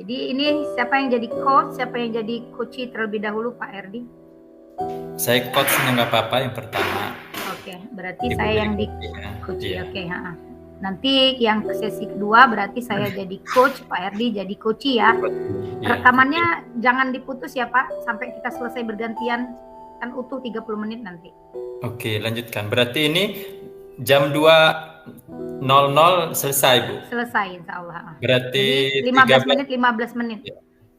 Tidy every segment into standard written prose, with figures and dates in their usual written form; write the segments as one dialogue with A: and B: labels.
A: Jadi ini siapa yang jadi coach, siapa yang jadi coach terlebih dahulu, Pak Erdi?
B: Saya coachnya nggak apa-apa yang pertama.
A: Oke, berarti
B: Ibu
A: saya
B: jadi
A: yang di
B: coachnya.
A: coach.
B: Iya.
A: Oke, nanti yang sesi kedua berarti saya jadi coach, Pak Erdi jadi coach ya.
B: Iya,
A: Rekamannya jangan diputus ya Pak, sampai kita selesai bergantian, kan utuh 30 menit nanti.
B: Oke, lanjutkan. Berarti ini jam 2.00 selesai, Bu.
A: Selesai insya Allah.
B: Berarti
A: Jadi 15 menit, 15 menit.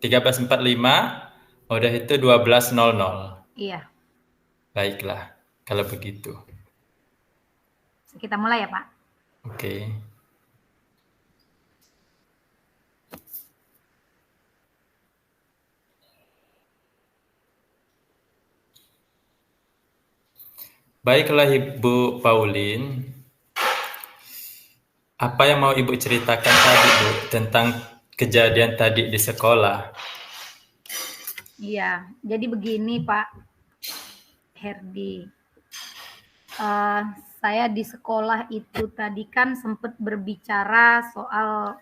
B: 13.45, udah itu 12.00.
A: Iya.
B: Baiklah, kalau begitu.
A: Kita mulai ya Pak.
B: Oke. Baiklah Ibu Pauline. Apa yang mau Ibu ceritakan tadi, Bu, tentang kejadian tadi di sekolah?
A: Iya, jadi begini Pak Herdi. Saya di sekolah itu tadi kan sempat berbicara soal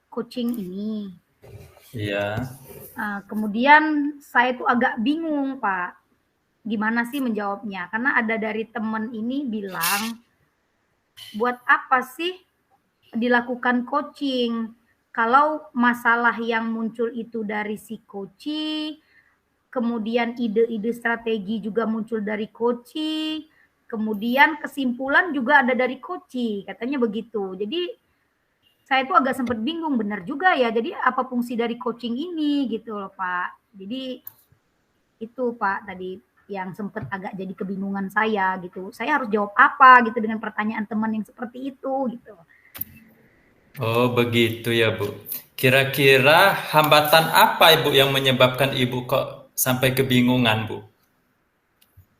A: coaching ini.
B: Iya.
A: Kemudian saya tuh agak bingung Pak, gimana sih menjawabnya? Karena ada dari teman ini bilang, buat apa sih dilakukan coaching? Kalau masalah yang muncul itu dari si coaching, kemudian ide-ide strategi juga muncul dari coaching, kemudian kesimpulan juga ada dari coaching, katanya begitu. Jadi saya tuh agak sempat bingung, benar juga ya. Jadi apa fungsi dari coaching ini gitu loh Pak. Jadi itu Pak tadi yang sempat agak jadi kebingungan saya gitu. Saya harus jawab apa gitu dengan pertanyaan teman yang seperti itu gitu.
B: Oh, begitu ya, Bu. Kira-kira hambatan apa Ibu yang menyebabkan Ibu kok sampai kebingungan, Bu?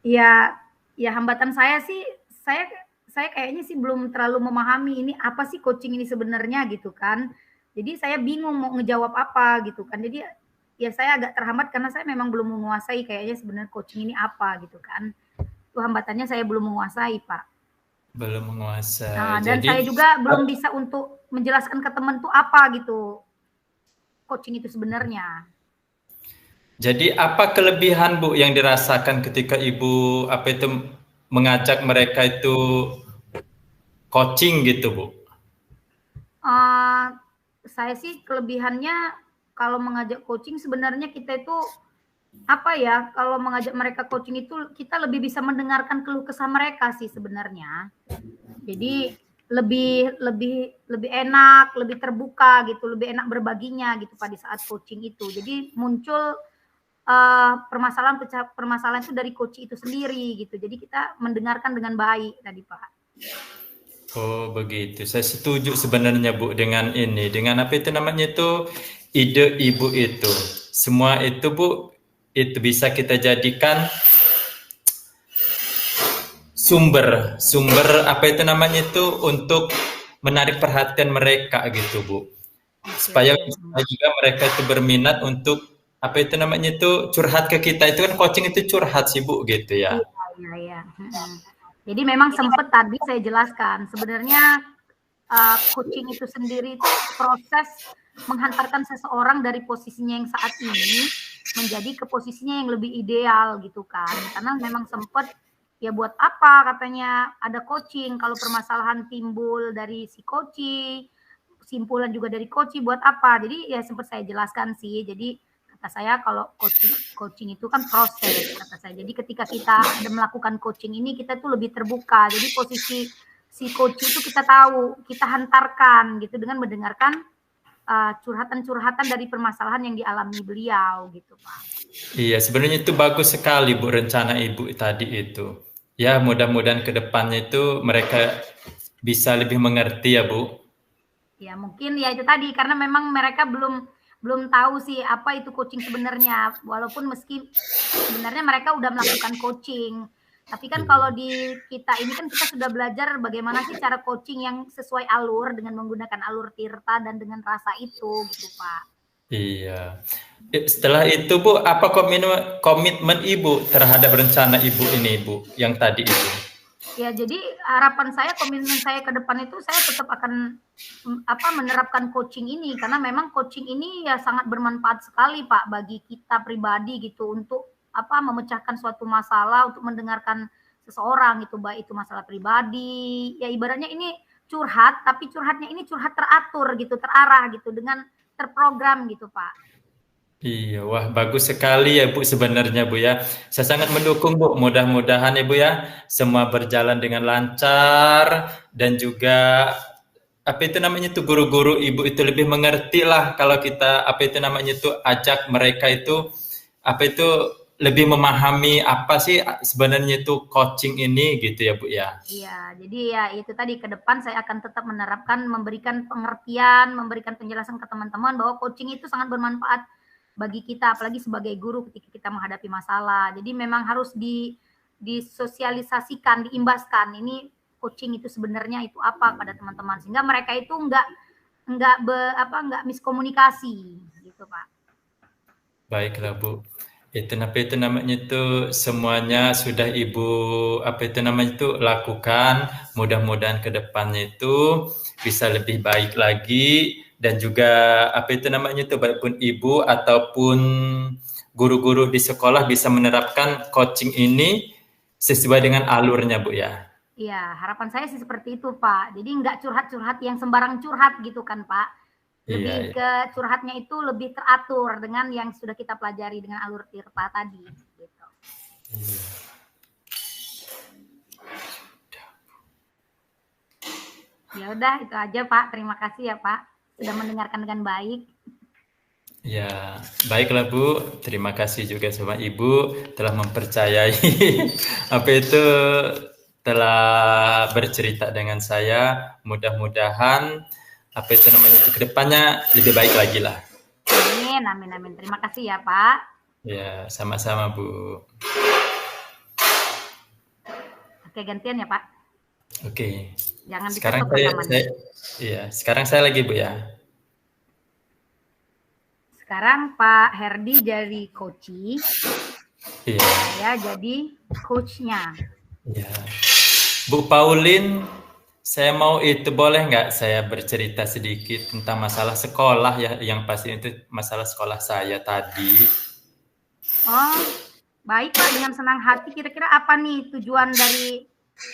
A: Ya, ya hambatan saya sih, saya kayaknya sih belum terlalu memahami ini apa sih coaching ini sebenarnya gitu kan. Jadi saya bingung mau ngejawab apa gitu kan. Jadi ya saya agak terhambat karena saya memang belum menguasai kayaknya sebenarnya coaching ini apa gitu kan. Itu hambatannya saya belum menguasai Pak.
B: Belum menguasai.
A: Dan
B: Jadi,
A: saya juga belum bisa untuk menjelaskan ke teman tuh apa gitu coaching itu sebenarnya.
B: jadi apa kelebihan Bu yang dirasakan ketika Ibu apa itu mengajak mereka itu coaching gitu, Bu?
A: Saya sih kelebihannya kalau mengajak coaching sebenarnya kita itu apa ya, kalau mengajak mereka coaching itu kita lebih bisa mendengarkan keluh kesah mereka sih sebenarnya. Jadi lebih enak, lebih terbuka gitu, lebih enak berbaginya gitu pada saat coaching itu. Jadi muncul permasalahan itu dari coach itu sendiri gitu. Jadi kita mendengarkan dengan baik tadi Pak.
B: Oh, begitu. Saya setuju sebenarnya Bu dengan ini, dengan apa itu namanya itu ide Ibu itu. Semua itu Bu itu bisa kita jadikan sumber apa itu namanya itu untuk menarik perhatian mereka gitu Bu. Supaya juga mereka itu berminat untuk apa itu namanya itu curhat ke kita. Itu kan coaching itu curhat sih Bu gitu ya.
A: Iya. Jadi memang sempat tadi saya jelaskan sebenarnya coaching itu sendiri itu proses menghantarkan seseorang dari posisinya yang saat ini menjadi ke posisinya yang lebih ideal gitu kan. Karena memang sempat ya buat apa katanya ada coaching kalau permasalahan timbul dari si coaching, kesimpulan juga dari coaching buat apa. Jadi ya sempat saya jelaskan sih. Jadi kata saya kalau coaching itu kan proses kata saya. Jadi ketika kita ada melakukan coaching ini kita tuh lebih terbuka. Jadi posisi si coach itu kita tahu, kita hantarkan gitu dengan mendengarkan curhatan-curhatan dari permasalahan yang dialami beliau gitu Pak.
B: Iya, sebenarnya itu bagus sekali Bu rencana Ibu tadi itu. Ya, mudah-mudahan ke depannya itu mereka bisa lebih mengerti ya Bu.
A: Ya mungkin ya itu tadi karena memang mereka belum tahu sih apa itu coaching sebenarnya. Walaupun meski sebenarnya mereka udah melakukan coaching. Tapi kan kalau di kita ini kan kita sudah belajar bagaimana sih cara coaching yang sesuai alur dengan menggunakan alur Tirta dan dengan rasa itu gitu Pak.
B: Iya. Setelah itu Bu, apa komitmen Ibu terhadap rencana Ibu ini Bu yang tadi itu?
A: Ya, jadi harapan saya, komitmen saya ke depan itu saya tetap akan menerapkan coaching ini karena memang coaching ini ya sangat bermanfaat sekali Pak bagi kita pribadi gitu untuk memecahkan suatu masalah, untuk mendengarkan seseorang itu, baik itu masalah pribadi, ya ibaratnya ini curhat, tapi curhatnya ini curhat teratur gitu, terarah gitu, dengan terprogram gitu Pak.
B: Iya, wah bagus sekali ya Bu sebenarnya Bu ya. Saya sangat mendukung Bu. Mudah-mudahan ya Bu ya semua berjalan dengan lancar dan juga apa itu namanya tuh guru-guru Ibu itu lebih mengerti lah kalau kita apa itu namanya tuh ajak mereka itu apa itu lebih memahami apa sih sebenarnya itu coaching ini gitu ya Bu ya.
A: Iya, jadi ya itu tadi ke depan saya akan tetap menerapkan, memberikan pengertian, memberikan penjelasan ke teman-teman bahwa coaching itu sangat bermanfaat bagi kita, apalagi sebagai guru ketika kita menghadapi masalah. Jadi memang harus disosialisasikan, diimbaskan. Ini coaching itu sebenarnya itu apa pada teman-teman sehingga mereka itu nggak miskomunikasi gitu Pak.
B: Baiklah Bu. Itu namanya itu semuanya sudah Ibu apa itu namanya itu lakukan. Mudah-mudahan ke depannya itu bisa lebih baik lagi dan juga apa itu namanya itu baik pun Ibu ataupun guru-guru di sekolah bisa menerapkan coaching ini sesuai dengan alurnya Bu ya.
A: Iya, harapan saya sih seperti itu Pak. Jadi nggak curhat-curhat yang sembarang curhat gitu kan Pak.
B: Iya,
A: Lebih
B: iya.
A: ke curhatnya itu lebih teratur dengan yang sudah kita pelajari dengan alur tirta tadi gitu.
B: Iya.
A: Ya udah itu aja Pak. Terima kasih ya Pak sudah mendengarkan dengan baik.
B: Ya, baiklah Bu. Terima kasih juga sama Ibu telah mempercayai apa itu telah bercerita dengan saya. Mudah-mudahan apa itu namanya itu kedepannya lebih baik lagi lah.
A: Amin, amin, amin. Terima kasih ya Pak.
B: Ya, sama-sama Bu.
A: Oke, gantian ya Pak.
B: Oke.
A: Jangan
B: Sekarang
A: ditutup rekamannya.
B: iya, sekarang saya lagi Bu ya.
A: Sekarang Pak Herdi jadi coachee.
B: Iya.
A: Saya jadi coachnya.
B: Iya. Bu Pauline, saya mau itu boleh nggak saya bercerita sedikit tentang masalah sekolah ya, yang pasti itu masalah sekolah saya tadi.
A: Oh, baik Pak, dengan senang hati. Kira-kira apa nih tujuan dari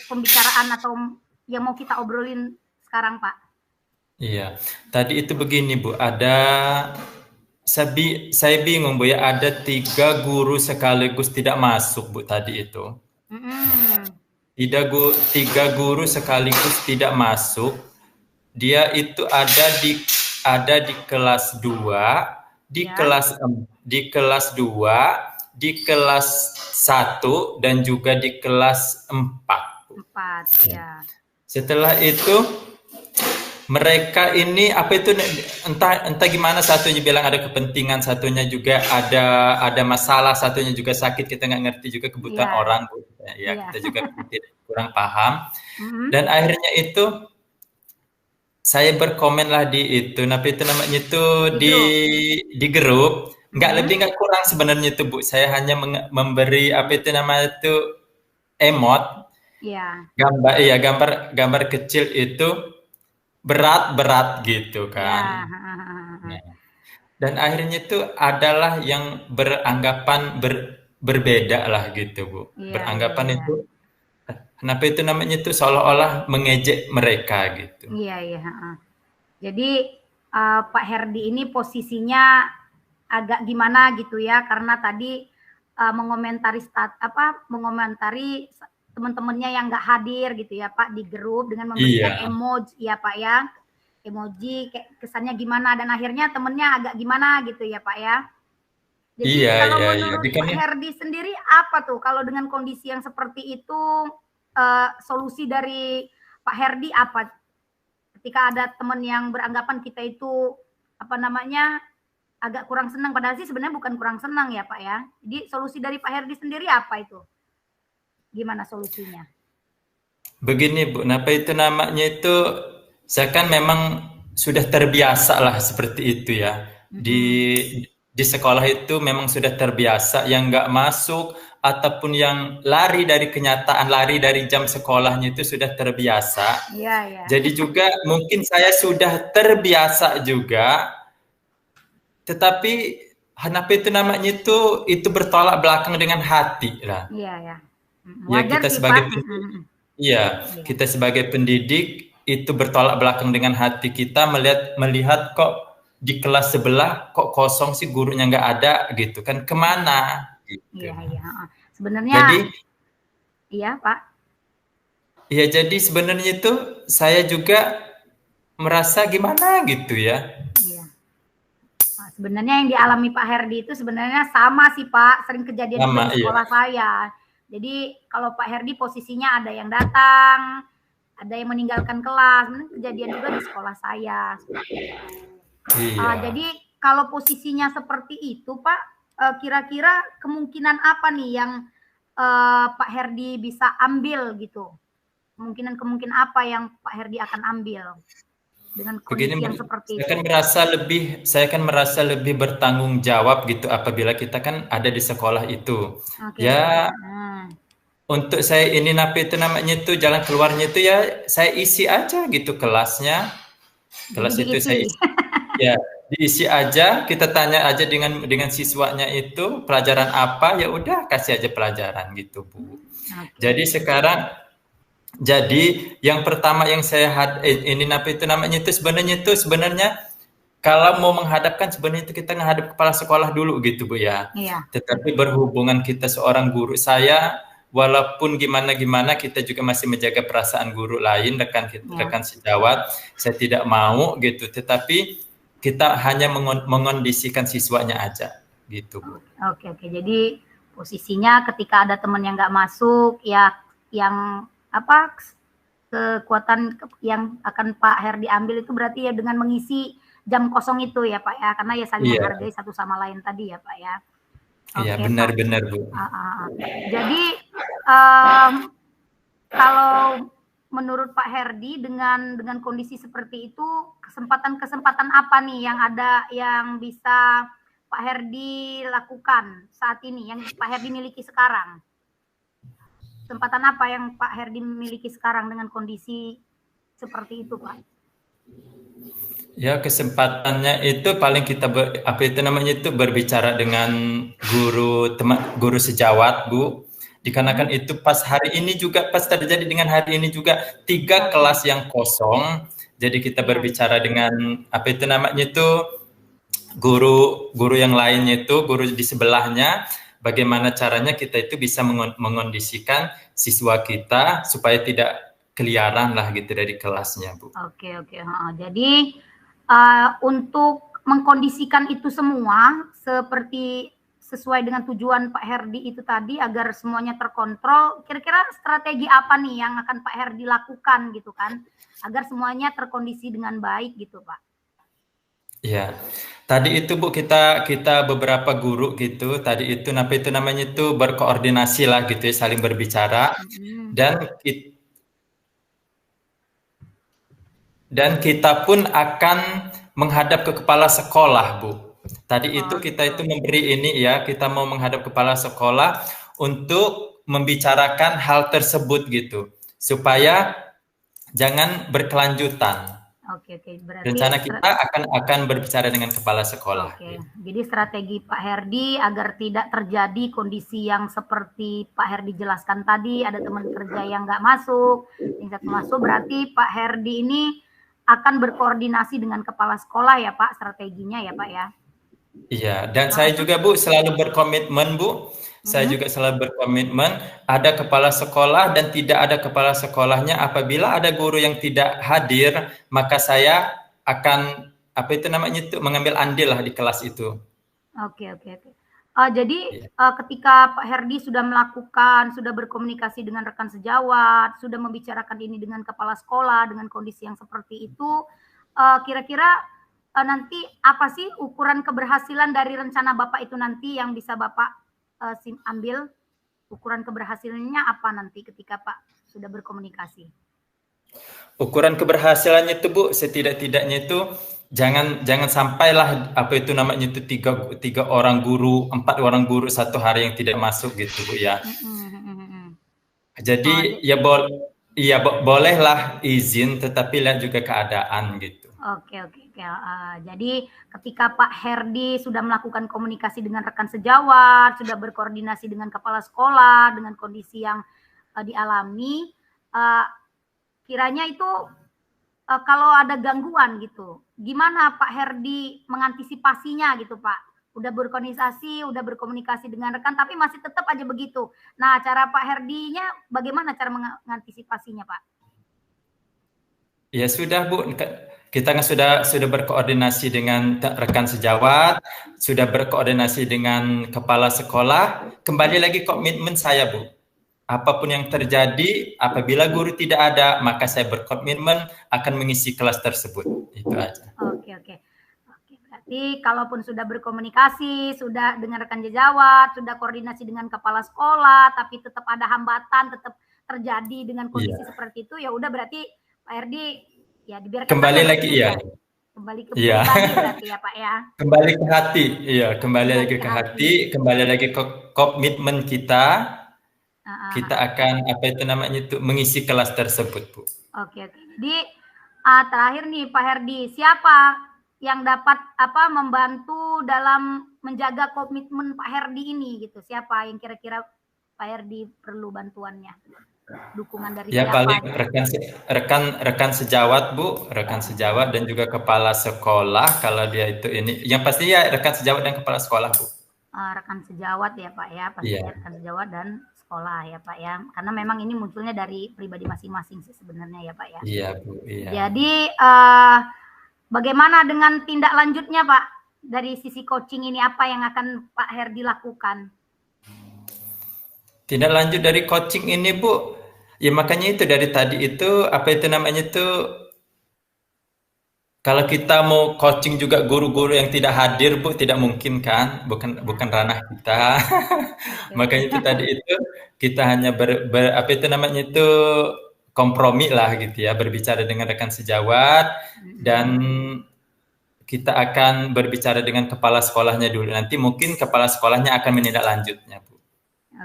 A: pembicaraan atau yang mau kita obrolin sekarang Pak?
B: Iya, tadi itu begini Bu, saya bingung Bu ya, ada 3 guru sekaligus tidak masuk Bu tadi itu.
A: Mm-mm.
B: 3 guru sekaligus tidak masuk. Dia itu ada di kelas 2, di
A: Ya,
B: kelas 2, di kelas 1 dan juga di kelas 4.
A: 4 ya.
B: Setelah itu mereka ini apa itu entah gimana, satunya bilang ada kepentingan, satunya juga ada masalah, satunya juga sakit, kita nggak ngerti juga kebutuhan
A: Iya,
B: orang Bu. Ya
A: iya.
B: kita juga kurang paham
A: Mm-mm.
B: dan akhirnya itu saya berkomen lah di itu, tapi itu namanya itu
A: Di grup.
B: di grup, nggak lebih
A: Mm-mm.
B: nggak kurang sebenarnya itu Bu. Saya hanya memberi apa itu namanya itu emot,
A: Iya,
B: gambar, iya gambar gambar kecil itu berat-berat gitu
A: iya.
B: kan. Nah, dan akhirnya itu adalah yang beranggapan berbeda lah gitu Bu.
A: Iya, iya,
B: Beranggapan
A: iya.
B: itu kenapa itu namanya itu seolah-olah mengejek mereka gitu.
A: Iya, iya. Jadi Pak Herdi ini posisinya agak gimana gitu ya, karena tadi mengomentari teman-temannya yang nggak hadir gitu ya Pak di grup dengan memberikan
B: Iya,
A: emoji ya Pak ya, emoji kayak kesannya gimana dan akhirnya temennya agak gimana gitu ya Pak ya. Jadi
B: iya,
A: kalau
B: iya, iya.
A: menurut Pak
B: Bukannya
A: Herdi sendiri apa tuh kalau dengan kondisi yang seperti itu solusi dari Pak Herdi apa? Ketika ada teman yang beranggapan kita itu agak kurang senang, padahal sih sebenarnya bukan kurang senang ya Pak ya. Jadi solusi dari Pak Herdi sendiri apa itu? Gimana solusinya?
B: begini Bu, apa itu namanya itu, saya kan memang sudah terbiasa lah seperti itu ya. Di
A: Mm-mm.
B: di sekolah itu memang sudah terbiasa, yang nggak masuk ataupun yang lari dari kenyataan, lari dari jam sekolahnya itu sudah terbiasa.
A: Iya, iya.
B: Jadi juga mungkin saya sudah terbiasa juga, tetapi apa itu namanya itu bertolak belakang dengan hati lah.
A: Iya, ya.
B: Ya
A: Wajar
B: kita
A: sih, Pak.
B: sebagai iya,
A: Iya.
B: kita sebagai pendidik itu bertolak belakang dengan hati kita melihat kok di kelas sebelah kok kosong sih, gurunya nggak ada gitu kan, kemana gitu.
A: Iya, iya. Sebenarnya
B: Jadi
A: iya, Pak.
B: ya jadi sebenarnya itu saya juga merasa gimana gitu ya.
A: Iya. Nah, sebenarnya yang dialami Pak Herdi itu sebenarnya sama sih Pak, sering kejadian juga
B: Sama
A: di
B: iya.
A: sekolah saya. Jadi kalau Pak Herdi posisinya ada yang datang, ada yang meninggalkan kelas, kejadian juga di sekolah saya.
B: Iya.
A: Jadi kalau posisinya seperti itu Pak, kira-kira kemungkinan apa nih yang Pak Herdi bisa ambil gitu? Kemungkinan apa yang Pak Herdi akan ambil dengan kondisi
B: Begini,
A: yang seperti
B: saya
A: itu?
B: kan merasa lebih bertanggung jawab gitu apabila kita kan ada di sekolah itu.
A: Oke.
B: Ya untuk saya ini itu namanya itu jalan keluarnya itu ya saya isi aja gitu kelasnya. Kelas
A: Jadi
B: itu
A: diisi.
B: saya isi. Ya, diisi aja, kita tanya aja dengan siswanya itu pelajaran apa, ya udah kasih aja pelajaran gitu, Bu. Jadi sekarang yang pertama yang saya ini itu namanya itu sebenarnya kalau mau menghadapkan sebenarnya itu kita menghadap kepala sekolah dulu gitu, Bu ya.
A: Iya.
B: Tetapi berhubungan kita seorang guru, saya walaupun gimana-gimana kita juga masih menjaga perasaan guru lain, rekan sejawat. Saya tidak mau gitu, tetapi kita hanya mengondisikan siswanya aja gitu, Bu.
A: Oke. Jadi posisinya ketika ada teman yang nggak masuk, ya yang apa kekuatan yang akan Pak Herdi ambil itu berarti ya dengan mengisi jam kosong itu ya Pak ya, karena ya saling menghargai satu sama lain tadi ya Pak ya.
B: Iya, benar-benar Bu.
A: Jadi kalau menurut Pak Herdi dengan kondisi seperti itu, kesempatan apa nih yang ada yang bisa Pak Herdi lakukan saat ini, yang Pak Herdi miliki sekarang? Kesempatan apa yang Pak Herdi miliki sekarang dengan kondisi seperti itu, Pak?
B: Ya, kesempatannya itu paling kita berbicara dengan guru sejawat, Bu. Dikarenakan itu pas terjadi dengan hari ini juga 3 kelas yang kosong. Jadi kita berbicara dengan guru yang lainnya itu, guru di sebelahnya, bagaimana caranya kita itu bisa mengondisikan siswa kita supaya tidak keliaran lah gitu dari kelasnya, Bu.
A: Oke. Jadi untuk mengkondisikan itu semua sesuai dengan tujuan Pak Herdi itu tadi agar semuanya terkontrol, kira-kira strategi apa nih yang akan Pak Herdi lakukan gitu kan, agar semuanya terkondisi dengan baik gitu Pak?
B: Ya, tadi itu Bu kita beberapa guru gitu, tadi itu berkoordinasi lah gitu ya, saling berbicara dan kita pun akan menghadap ke kepala sekolah, Bu. Tadi itu kita itu memberi kita mau menghadap kepala sekolah untuk membicarakan hal tersebut gitu, supaya jangan berkelanjutan.
A: Oke. Berarti
B: rencana kita akan berbicara dengan kepala sekolah.
A: Oke. Jadi strategi Pak Herdi agar tidak terjadi kondisi yang seperti Pak Herdi jelaskan tadi, ada teman kerja yang nggak masuk, yang satu masuk, berarti Pak Herdi ini akan berkoordinasi dengan kepala sekolah ya Pak, strateginya ya Pak ya?
B: Iya, dan saya juga Bu selalu berkomitmen, Bu. Saya juga selalu berkomitmen, ada kepala sekolah dan tidak ada kepala sekolahnya. Apabila ada guru yang tidak hadir, maka saya akan mengambil andil lah di kelas itu.
A: Oke. Jadi ketika Pak Herdi sudah berkomunikasi dengan rekan sejawat, sudah membicarakan ini dengan kepala sekolah dengan kondisi yang seperti itu, kira-kira nanti apa sih ukuran keberhasilan dari rencana Bapak itu nanti yang bisa Bapak ambil? Ukuran keberhasilannya apa nanti ketika Pak sudah berkomunikasi?
B: Ukuran keberhasilannya itu Bu, setidak-tidaknya itu jangan sampailah apa itu namanya itu tiga orang guru, 4 orang guru satu hari yang tidak masuk gitu Bu ya.
A: Oh,
B: Jadi ya bolehlah izin, tetapi lihat juga keadaan gitu.
A: Oke. Jadi ketika Pak Herdi sudah melakukan komunikasi dengan rekan sejawat, sudah berkoordinasi dengan kepala sekolah dengan kondisi yang dialami, kiranya itu kalau ada gangguan gitu, gimana Pak Herdi mengantisipasinya gitu Pak? Udah berkomunikasi dengan rekan, tapi masih tetap aja begitu. Nah, cara Pak Herdinya bagaimana cara mengantisipasinya Pak?
B: Ya sudah Bu, kita kan sudah berkoordinasi dengan rekan sejawat, sudah berkoordinasi dengan kepala sekolah, kembali lagi komitmen saya Bu. Apapun yang terjadi, apabila guru tidak ada, maka saya berkomitmen akan mengisi kelas tersebut. Itu aja.
A: Oke. Berarti kalaupun sudah berkomunikasi, sudah dengan rekan sejawat, sudah koordinasi dengan kepala sekolah, tapi tetap ada hambatan, tetap terjadi dengan kondisi seperti itu, ya udah berarti Pak Herdi ya dibiarkan
B: kembali lagi ya.
A: Kembali ke pribadi berarti ya Pak ya.
B: Kembali ke hati, iya, kembali lagi ke hati, kembali lagi ke komitmen kita. Kita akan apa itu namanya itu mengisi kelas tersebut, Bu.
A: Oke. Jadi terakhir nih Pak Herdi, siapa yang dapat membantu dalam menjaga komitmen Pak Herdi ini gitu? Siapa yang kira-kira Pak Herdi perlu bantuannya? Dukungan dari
B: Ya
A: siapa?
B: paling rekan sejawat Bu, rekan sejawat dan juga kepala sekolah kalau dia itu ini. Yang pasti ya rekan sejawat dan kepala sekolah, Bu.
A: Rekan sejawat ya Pak ya, pastinya rekan sejawat dan sekolah ya Pak ya, karena memang ini munculnya dari pribadi masing-masing sih sebenarnya ya Pak ya.
B: Iya Bu, iya.
A: Jadi bagaimana dengan tindak lanjutnya Pak dari sisi coaching ini, apa yang akan Pak Herdi lakukan?
B: Tindak lanjut dari coaching ini Bu, ya makanya itu dari tadi itu apa itu namanya itu kalau kita mau coaching juga guru-guru yang tidak hadir Bu, tidak mungkin kan, bukan ranah kita. Makanya itu tadi itu kita hanya apa itu namanya itu kompromi lah gitu ya, berbicara dengan rekan sejawat dan kita akan berbicara dengan kepala sekolahnya dulu. Nanti mungkin kepala sekolahnya akan menindaklanjutnya, Bu.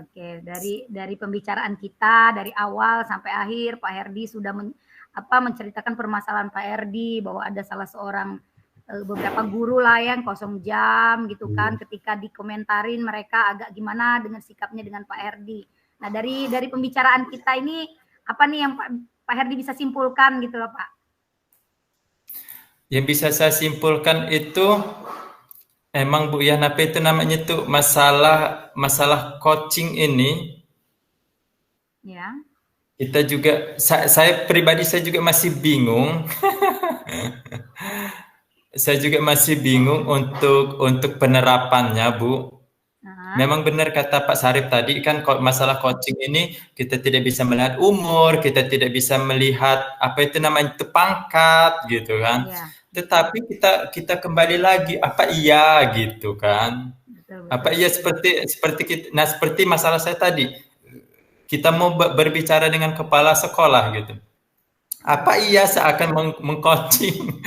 A: Oke, dari pembicaraan kita dari awal sampai akhir Pak Herdi sudah menceritakan permasalahan Pak Herdi bahwa ada salah seorang beberapa guru lah yang kosong jam gitu kan, ketika dikomentarin mereka agak gimana dengan sikapnya dengan Pak Herdi. Nah, dari pembicaraan kita ini apa nih yang Pak Herdi bisa simpulkan gitu loh Pak?
B: Yang bisa saya simpulkan itu emang Bu ya, apa itu namanya tuh masalah coaching ini.
A: Ya.
B: Kita juga saya pribadi saya juga masih bingung. Saya juga masih bingung untuk penerapannya, Bu. Memang benar kata Pak Sarif tadi kan masalah coaching ini kita tidak bisa melihat umur, kita tidak bisa melihat apa itu namanya itu pangkat gitu kan.
A: Ya.
B: Tetapi kita kembali lagi apa iya gitu kan.
A: Betul.
B: Apa iya seperti kita, nah seperti masalah saya tadi. Kita mau berbicara dengan kepala sekolah gitu. Apa iya seakan mengcoaching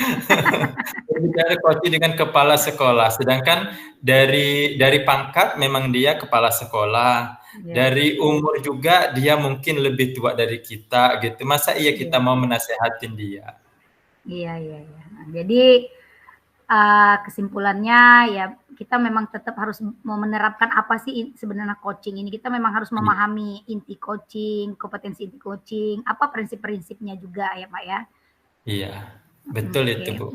B: berbicara coaching dengan kepala sekolah, sedangkan dari pangkat memang dia kepala sekolah, dari umur juga dia mungkin lebih tua dari kita gitu. Masa iya kita mau menasehatin dia?
A: Iya. Jadi kesimpulannya ya kita memang tetap harus mau menerapkan apa sih sebenarnya coaching ini. Kita memang harus memahami inti coaching, kompetensi inti coaching, apa prinsip-prinsipnya juga ya Pak ya.
B: Iya, betul itu Bu.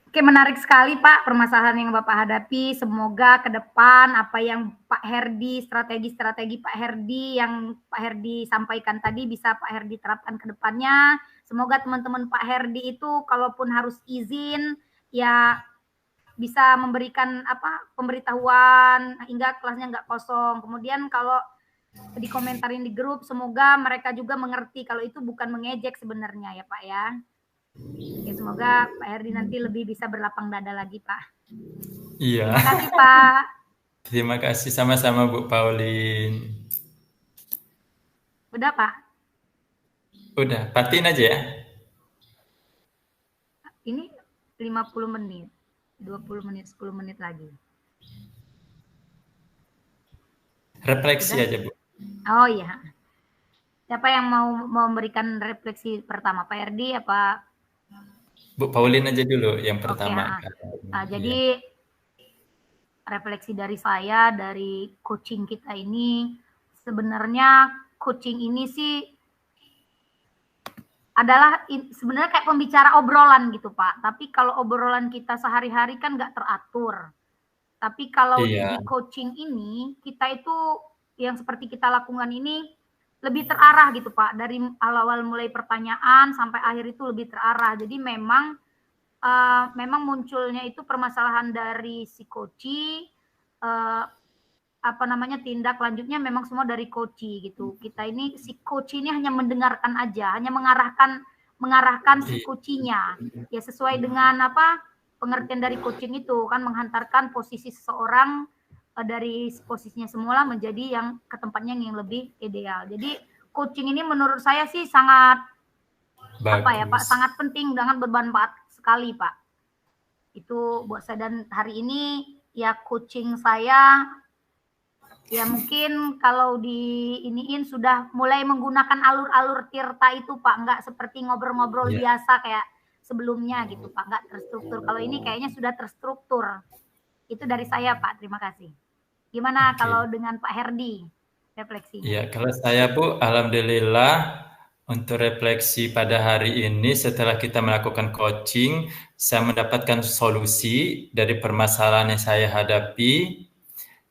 A: Oke, menarik sekali Pak permasalahan yang Bapak hadapi. Semoga ke depan apa yang Pak Herdi, strategi-strategi Pak Herdi yang Pak Herdi sampaikan tadi bisa Pak Herdi terapkan ke depannya. Semoga teman-teman Pak Herdi itu kalaupun harus izin ya bisa memberikan pemberitahuan hingga kelasnya nggak kosong. Kemudian kalau dikomentarin di grup, semoga mereka juga mengerti kalau itu bukan mengejek sebenarnya ya Pak ya. Ya, semoga Pak Herdi nanti lebih bisa berlapang dada lagi Pak.
B: Iya.
A: Terima kasih Pak.
B: Terima kasih sama-sama Bu Pauline.
A: Udah Pak?
B: Udah, patiin aja ya.
A: Ini 50 menit. 20 menit, 10 menit lagi.
B: Refleksi
A: Sudah?
B: aja, Bu.
A: Oh iya. Siapa yang mau memberikan refleksi pertama? Pak Erdi apa?
B: Bu Pauline aja dulu yang
A: Oke,
B: pertama. Iya.
A: jadi refleksi dari saya dari coaching kita ini, sebenarnya coaching ini sih adalah sebenarnya kayak pembicara obrolan gitu Pak. Tapi kalau obrolan kita sehari-hari kan nggak teratur. Tapi kalau
B: Iya.
A: di coaching ini kita itu yang seperti kita lakukan ini lebih terarah gitu Pak. Dari awal mulai pertanyaan sampai akhir itu lebih terarah. Jadi memang memang munculnya itu permasalahan dari si coach, apa namanya tindak lanjutnya memang semua dari coach gitu. Kita ini si coach ini hanya mendengarkan aja, hanya mengarahkan si coachnya ya sesuai dengan apa pengertian dari coaching itu kan menghantarkan posisi seseorang dari posisinya semula menjadi yang ke tempatnya yang lebih ideal. Jadi coaching ini menurut saya sih sangat apa ya Pak,
B: Bagus.
A: sangat penting dengan bermanfaat sekali Pak. Itu buat saya dan hari ini ya coaching saya ya mungkin kalau di iniin sudah mulai menggunakan alur-alur tirta itu Pak, nggak seperti ngobrol-ngobrol biasa kayak sebelumnya gitu Pak, nggak terstruktur. Kalau ini kayaknya sudah terstruktur. Itu dari saya Pak, terima kasih. Gimana kalau dengan Pak Herdi refleksinya?
B: Ya, kalau saya Bu, alhamdulillah untuk refleksi pada hari ini setelah kita melakukan coaching, saya mendapatkan solusi dari permasalahan yang saya hadapi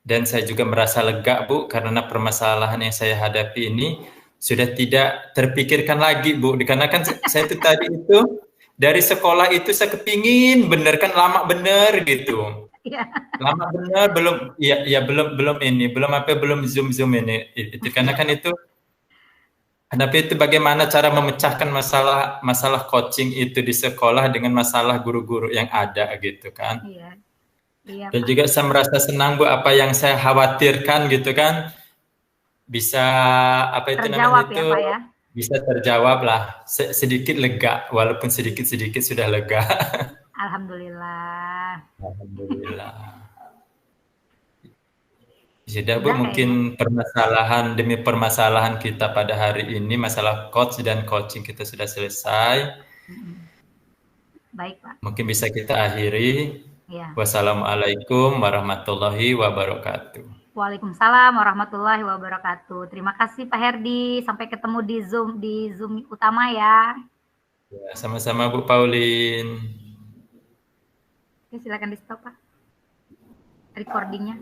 B: dan saya juga merasa lega Bu karena permasalahan yang saya hadapi ini sudah tidak terpikirkan lagi Bu, dikarenakan saya itu tadi itu dari sekolah itu saya kepingin bener kan lama bener gitu.
A: Iya.
B: Lama bener belum ya belum ini belum zoom ini itu karena kan itu tapi itu bagaimana cara memecahkan masalah coaching itu di sekolah dengan masalah guru-guru yang ada gitu kan.
A: Iya. Iya,
B: Dan
A: Pak.
B: juga saya merasa senang Bu apa yang saya khawatirkan gitu kan bisa apa itu namanya
A: Terjawab ya,
B: itu
A: Pak ya.
B: bisa terjawab lah sedikit lega walaupun sedikit sudah lega.
A: Alhamdulillah.
B: Alhamdulillah. Sudah Bu,
A: Sudah kayaknya.
B: mungkin permasalahan demi permasalahan kita pada hari ini, masalah coach dan coaching kita sudah selesai.
A: Baik, Pak.
B: Mungkin bisa kita akhiri.
A: Ya.
B: Wassalamualaikum warahmatullahi wabarakatuh.
A: Waalaikumsalam warahmatullahi wabarakatuh. Terima kasih Pak Herdi. Sampai ketemu di Zoom utama ya.
B: Ya, sama-sama Bu Pauline.
A: Oke, silakan di stop Pak. Recordingnya.